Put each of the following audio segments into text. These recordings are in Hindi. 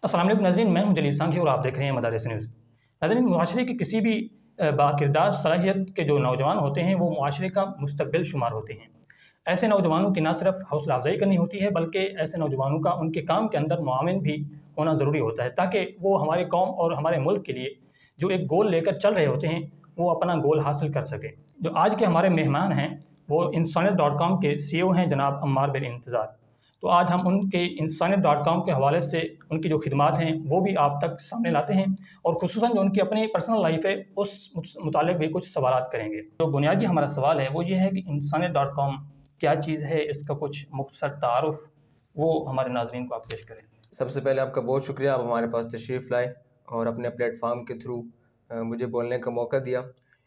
अस्सलाम वालेकुम नाज़रीन, मैं हूं जलील सांघी और आप देख रहे हैं मदारिस न्यूज़। नाज़रीन, मुआशरे की किसी भी बाकिरदार सलाहियत के जो नौजवान होते हैं वो मुआशरे का मुस्तकबिल शुमार होते हैं। ऐसे नौजवानों की न सिर्फ हौसला अफजाई करनी होती है बल्कि ऐसे नौजवानों का उनके काम के अंदर मुआविन भी होना ज़रूरी होता है, ताकि वो हमारे कौम और हमारे मुल्क के लिए जो एक गोल लेकर चल रहे होते हैं वो अपना गोल हासिल कर सकें। जो आज के हमारे मेहमान हैं वो इंसानियत.com के CEO हैं जनाब अम्मार बिन इंतज़ार। तो आज हम उनके इंसानियत.com के हवाले से उनकी जो खिदमात हैं वो भी आप तक सामने लाते हैं और ख़ुसूसन जो उनकी अपनी पर्सनल लाइफ है उस मुतालिक भी कुछ सवालात करेंगे। तो बुनियादी हमारा सवाल है वो ये है कि इंसानियत.com क्या चीज़ है, इसका कुछ मुख्तसर तारुफ वो हमारे नाज़रीन को आप पेश करें। सबसे पहले आपका बहुत शुक्रिया, आप हमारे पास तशरीफ़ लाए और अपने प्लेटफार्म के थ्रू मुझे बोलने का मौका दिया।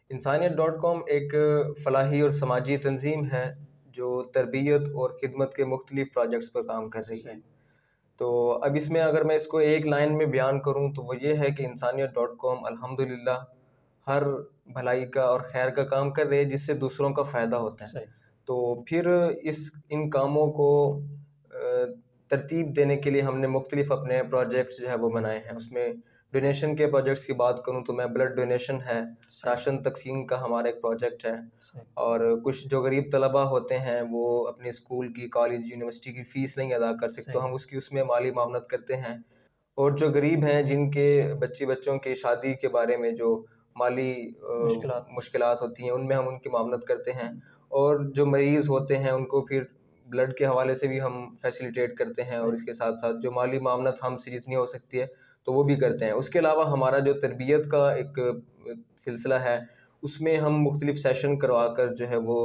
इंसानियत.com एक फ़लाही और समाजी तंजीम है जो तरबियत और ख़िदमत के मुख्तलिफ़ प्रोजेक्ट्स पर काम कर रही है। तो अब इसमें अगर मैं इसको एक लाइन में बयान करूँ तो वो ये है कि इंसानियत.com अल्हम्दुलिल्लाह हर भलाई का और खैर का काम कर रही है जिससे दूसरों का फ़ायदा होता है। तो फिर इन कामों को तरतीब देने के लिए हमने मुख्तलिफ अपने प्रोजेक्ट्स जो है वो बनाए हैं। उसमें डोनेशन के प्रोजेक्ट्स की बात करूं तो मैं ब्लड डोनेशन है, राशन तकसीम का हमारा एक प्रोजेक्ट है, और कुछ जो गरीब तलबा होते हैं वो अपने स्कूल की, कॉलेज, यूनिवर्सिटी की फ़ीस नहीं अदा कर सकते तो हम उसमें माली मावनत करते हैं। और जो गरीब हैं जिनके बच्चों की शादी के बारे में जो माली मुश्किलात होती हैं उनमें हम उनकी मावनत करते हैं। और जो मरीज़ होते हैं उनको फिर ब्लड के हवाले से भी हम फैसिलिटेट करते हैं और इसके साथ साथ जो माली मावनत हमसे जितनी हो सकती है तो वो भी करते हैं। उसके अलावा हमारा जो तरबियत का एक सिलसिला है उसमें हम मुख्तलिफ सेशन करवा कर जो है वो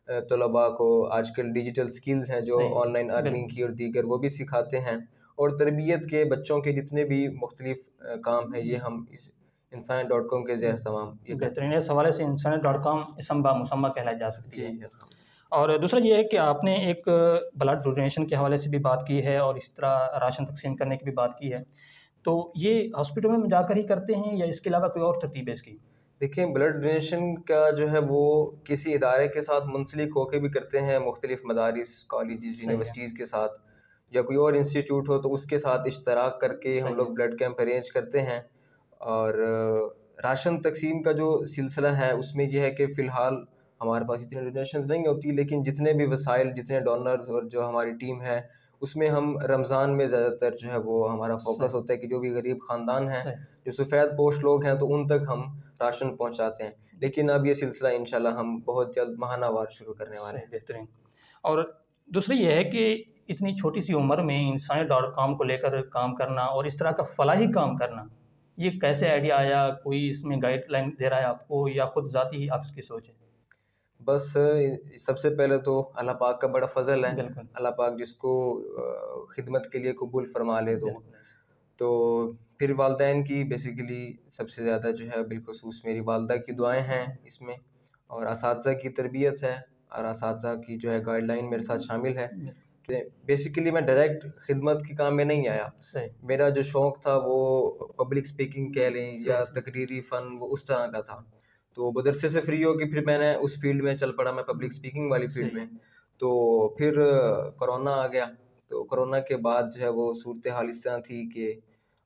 तलबा को आजकल डिजिटल स्किल्स हैं जो ऑनलाइन अर्निंग की और दीगर वो भी सिखाते हैं। और तरबियत के बच्चों के जितने भी मुख्तलिफ काम हैं ये हम इस इंसानियत.com के ज़ेर तमाम ये बेहतरीन। इस हवाले से इंसानियत.com इसम बा मुसम्मा कहलाई जा सकती है। जी। और दूसरा ये है कि आपने एक ब्लड डोनेशन के हवाले से भी बात की है और इस तरह राशन तकसीम करने की भी बात की है। तो ये हॉस्पिटल में जाकर ही करते हैं या इसके अलावा कोई और तरतीब है इसकी? देखिए, ब्लड डोनेशन का जो है वो किसी इदारे के साथ मुंसलिक होकर भी करते हैं, मुख्तलिफ मदारिस, कॉलेजेस, यूनिवर्सिटीज़ के साथ, या कोई और इंस्टीट्यूट हो तो उसके साथ इश्तराक करके हम लोग ब्लड कैंप अरेंज करते हैं। और राशन तकसीम का जो सिलसिला है उसमें यह है कि फ़िलहाल हमारे पास इतनी डोनेशंस नहीं होती, लेकिन जितने भी वसाइल, जितने डोनर्स और जो हमारी टीम है उसमें हम रमज़ान में ज़्यादातर जो है वो हमारा फोकस होता है कि जो भी गरीब ख़ानदान हैं, जो सफ़ेद पोश लोग हैं, तो उन तक हम राशन पहुंचाते हैं। लेकिन अब ये सिलसिला इंशाल्लाह हम बहुत जल्द माहानावार शुरू करने वाले हैं। बेहतरीन। और दूसरी ये है कि इतनी छोटी सी उम्र में इंसानियत.com को लेकर काम करना और इस तरह का फलाही काम करना, ये कैसे आइडिया आया? कोई इसमें गाइडलाइन दे रहा है आपको या खुद ज़ाती ही आपकी सोच है? बस सबसे पहले तो अल्लाह पाक का बड़ा फ़ज़ल है। अल्लाह पाक जिसको खिदमत के लिए कबूल फरमा ले तो फिर वालदैन की बेसिकली सबसे ज़्यादा जो है बिलख़ुसूस मेरी वालदा की दुआएं हैं इसमें, और असातिज़ा की तरबियत है और असातिज़ा की जो है गाइडलाइन मेरे साथ शामिल है। तो बेसिकली मैं डायरेक्ट खिदमत के काम में नहीं आया। मेरा जो शौक़ था वो पब्लिक स्पीकिंग कह लें या तकरीरी फ़न, वो उस तरह का था। तो मदरसे से फ्री होकर फिर मैंने उस फील्ड में चल पड़ा, मैं पब्लिक स्पीकिंग वाली फील्ड में। तो फिर कोरोना आ गया, तो कोरोना के बाद जो है वो सूरत हाल इस तरह थी कि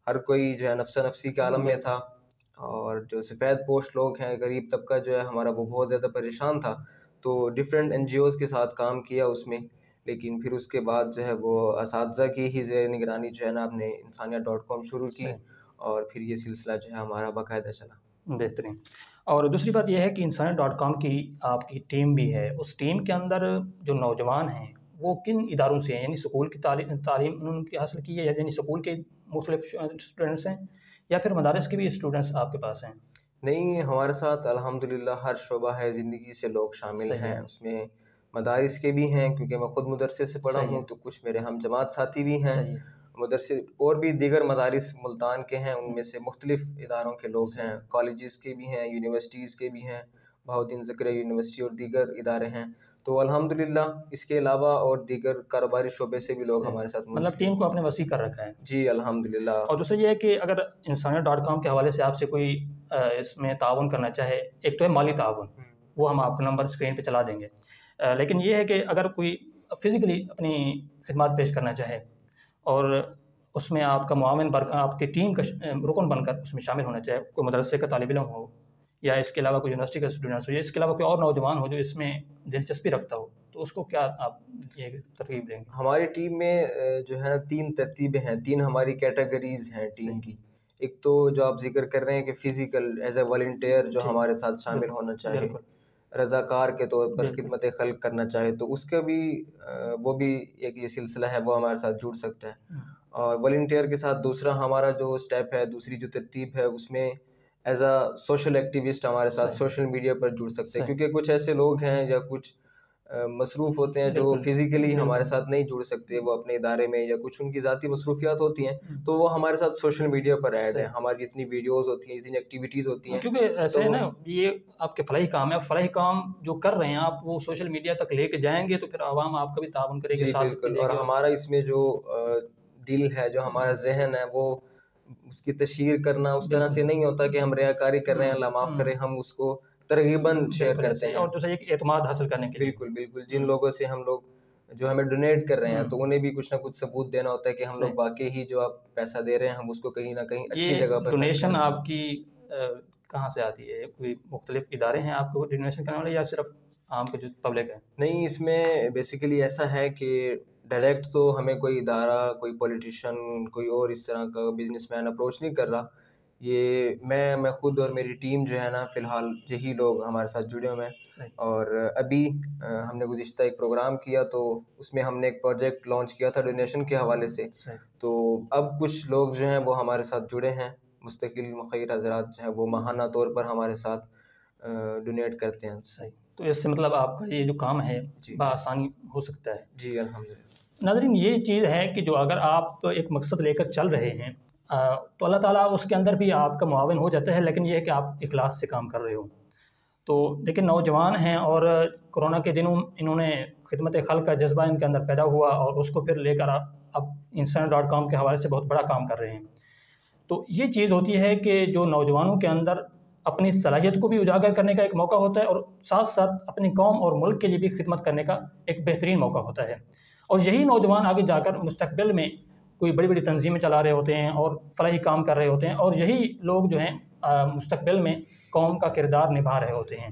हर कोई जो है नफ्सा नफ्सी के आलम में था, और जो सफ़ेद पोश लोग हैं, गरीब तबका जो है हमारा, वो बहुत ज़्यादा परेशान था। तो डिफरेंट NGOs के साथ काम किया उसमें, लेकिन फिर उसके बाद जो है वो असातिज़ा की ही ज़ेर निगरानी जो है ना हमने इंसानियत.com शुरू की, और फिर ये सिलसिला जो है हमारा बाकायदा चला। बेहतरीन। और दूसरी बात यह है कि इंसानियत.com की आपकी टीम भी है, उस टीम के अंदर जो नौजवान हैं वो किन इदारों से हैं? यानी स्कूल की तालीम उन्होंने हासिल की है, यानी स्कूल के मुख्तलिफ स्टूडेंट्स हैं या फिर मदारिस के भी स्टूडेंट्स आपके पास हैं? नहीं, हमारे साथ अल्हम्दुलिल्लाह हर शोबा है ज़िंदगी से लोग शामिल हैं। उसमें मदारिस के भी हैं क्योंकि मैं ख़ुद मदरसे से पढ़ा हूँ, तो कुछ मेरे हम जमात साथी भी हैं मदरसे, और भी दीगर मदारिस मुल्तान के हैं, उनमें से मुख्तलिफ़ इदारों के लोग हैं, कॉलेजेस के भी हैं, यूनिवर्सिटीज़ के भी हैं, बहाउद्दीन ज़करिया यूनिवर्सिटी और दीगर इदारे हैं। तो अल्हम्दुलिल्लाह इसके अलावा और दीगर कारोबारी शोबे से भी लोग हमारे साथ, मतलब टीम को आपने वसी कर रखा है। जी अल्हम्दुलिल्लाह। और दूसरा ये है कि अगर इंसानियत.com के हवाले से आपसे कोई इसमें ताउन करना चाहे, एक तो है माली ताउन, वो हम आपका नंबर स्क्रीन पे चला देंगे, लेकिन ये है कि अगर कोई फ़िज़िकली अपनी खिदमत पेश करना चाहे और उसमें आपका मुआविन आपकी टीम का रुकन बनकर उसमें शामिल होना चाहिए। कोई मदरसे का तालिब इल्म हो या इसके अलावा कोई यूनिवर्सिटी का स्टूडेंट्स हो या इसके अलावा कोई और नौजवान हो जो इसमें दिलचस्पी रखता हो, तो उसको क्या आप ये तरकीब देंगे? हमारी टीम में जो है 3 तरतीबें हैं, 3 हमारी कैटेगरीज़ हैं टीम की। एक तो जो आप ज़िक्र कर रहे हैं कि फ़िज़िकल एज़ अ वॉलंटियर जो हमारे साथ शामिल होना चाहे, रज़ाकार के तौर पर खिदमत खल्क़ करना चाहे, तो उसका भी वो भी एक ये सिलसिला है, वो हमारे साथ जुड़ सकता है। और वॉलंटियर के साथ दूसरा हमारा जो स्टेप है, दूसरी जो तरतीब है, उसमें एज़ अ सोशल एक्टिविस्ट हमारे साथ सोशल मीडिया पर जुड़ सकते हैं, क्योंकि कुछ ऐसे लोग हैं या कुछ मसरूफ़ होते हैं जो फिज़िकली हमारे साथ नहीं जुड़ सकते, वो अपने इदारे में या कुछ उनकी ज़ाती मसरूफ़ियात होती हैं, तो वो हमारे साथ सोशल मीडिया पर ऐड है। हमारी जितनी वीडियोज़ होती हैं, जितनी एक्टिविटीज़ होती हैं, क्योंकि ऐसे है ना, ये आपके फलाही काम है, फलाही काम जो कर रहे हैं आप, वो सोशल मीडिया तक लेके जाएँगे तो फिर आवाम आपका भी ताउन करेगी, जी साथ बिल्कुल। देगी। और हमारा इसमें जो दिल है, जो हमारा ज़हन है, वो उसकी तशहीर करना उस तरह से नहीं होता कि हम रियाकारी कर रहे हैं, अल्लाह माफ़ करे, हम उसको तरग़ीबन शेयर करते हैं। और दूसरा एक एतमाद हासिल करने के लिए। बिल्कुल, बिल्कुल। जिन लोगों से हम लोग जो हमें डोनेट कर रहे हैं, तो उन्हें भी कुछ ना कुछ सबूत देना होता है कि हम लोग वाक़ई ही जो आप पैसा दे रहे हैं, हम उसको कहीं न कहीं अच्छी जगह पर डोनेशन आपकी कहाँ से आती है? कोई मुख्तलिफ इदारे हैं आपको डोनेशन करने वाले या सिर्फ आम के जो पब्लिक है? नहीं, इसमें बेसिकली ऐसा है कि डायरेक्ट तो हमें कोई इदारा, कोई पॉलिटिशियन, कोई और इस तरह का बिज़नेसमैन अप्रोच नहीं कर रहा। ये मैं खुद और मेरी टीम जो है ना, फ़िलहाल यही लोग हमारे साथ जुड़े हुए हैं। और अभी हमने गुज़िश्ता एक प्रोग्राम किया, तो उसमें हमने एक प्रोजेक्ट लॉन्च किया था डोनेशन के हवाले से। तो अब कुछ लोग जो हैं वो हमारे साथ जुड़े हैं, मुस्तकिल मुख़य्यर हज़रात जो हैं वो माहाना तौर पर हमारे साथ डोनेट करते हैं। सही। तो इससे मतलब आपका ये जो काम है बआसानी हो सकता है। जी, अल्हम्दुलिल्लाह। नाज़रीन, ये चीज़ है कि जो अगर आप एक मकसद लेकर चल रहे हैं तो अल्लाह ताला उसके अंदर भी आपका मुआविन हो जाता है, लेकिन ये है कि आप इखलास से काम कर रहे हो। तो लेकिन नौजवान हैं और कोरोना के दिनों इन्होंने खिदमत खल्क़ का जज़्बा इनके अंदर पैदा हुआ और उसको फिर लेकर अब इंसान.com के हवाले से बहुत बड़ा काम कर रहे हैं। तो ये चीज़ होती है कि जो नौजवानों के अंदर अपनी सलाहियत को भी उजागर करने का एक मौका होता है और साथ-साथ अपनी कौम और मुल्क के लिए भी खिदमत करने का एक बेहतरीन मौका होता है। और यही नौजवान आगे जाकर मुस्तक़बिल में कोई बड़ी-बड़ी तंज़ीमें चला रहे होते हैं और फलाही काम कर रहे होते हैं और यही लोग जो हैं मुस्तक़बिल में कौम का किरदार निभा रहे होते हैं।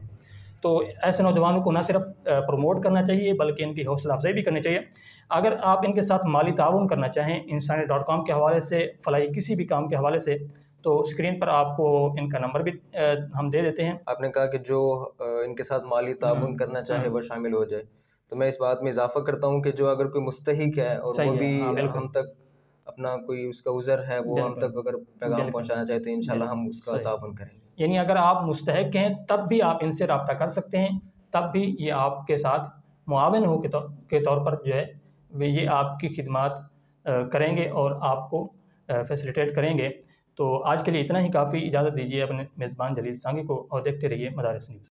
तो ऐसे नौजवानों को न सिर्फ प्रमोट करना चाहिए बल्कि इनकी हौसला अफ़ज़ाई भी करनी चाहिए। अगर आप इनके साथ माली ताउन करना चाहें इंसानियत.com के हवाले से, फलाही किसी भी काम के हवाले से, तो स्क्रीन पर आपको इनका नंबर भी हम दे देते हैं। आपने कहा कि जो इनके साथ माली ताउन करना चाहे वो शामिल हो जाए। तो मैं इस बात में इज़ाफ़ा करता हूँ कि जो अगर कोई मुस्तहिक है और वो भी हम तक अपना कोई उसका उज़र है, वो हम तक अगर पैगाम पहुँचाना चाहे, तो इंशाअल्लाह हम उसका ताउन करेंगे। यानी अगर आप मुस्तहिक हैं तब भी आप इनसे रब्ता कर सकते हैं, तब भी ये आपके साथ मुआविन हो के तौर पर जो है वे ये आपकी खिदमत करेंगे और आपको फैसिलिटेट करेंगे। तो आज के लिए इतना ही काफ़ी। इजाज़त दीजिए अपने मेज़बान जलील सांगी को और देखते रहिए मदारिस न्यूज़।